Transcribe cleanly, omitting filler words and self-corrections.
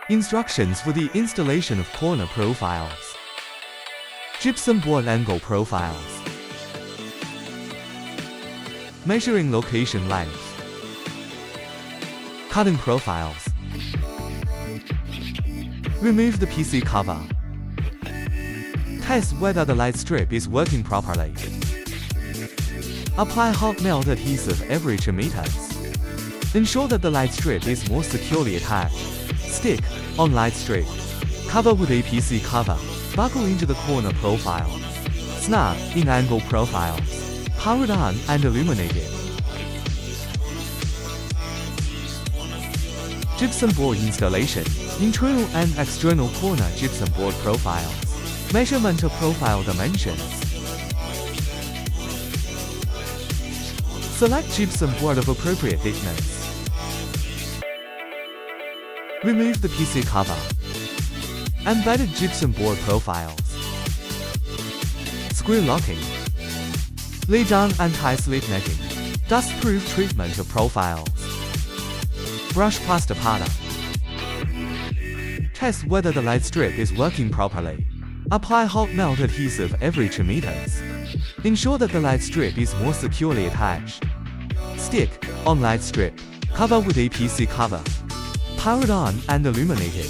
Instructions for the installation of corner profiles. Gypsum board angle profiles. Measuring location length. Cutting profiles. Remove the PC cover. Test whether the light strip is working properly. Apply hot melt adhesive every 2 meters. Ensure that the light strip is more securely attached. Stick on light strip. Cover with a PC cover. Buckle into the corner profile. Snap in angle profiles. Powered on and illuminated. Gypsum board installation. Internal and external corner gypsum board profiles. Measurement of profile dimensions. Select gypsum board of appropriate thickness. Remove the PC cover. Embedded gypsum board profiles. Screw locking. Lay down anti-slip netting. Dust-proof treatment of profiles. Brush plaster powder. Test whether the light strip is working properly. Apply hot melt adhesive every 2 meters. Ensure that the light strip is more securely attached. Stick on light strip. Cover with a PC cover. Powered on and illuminated.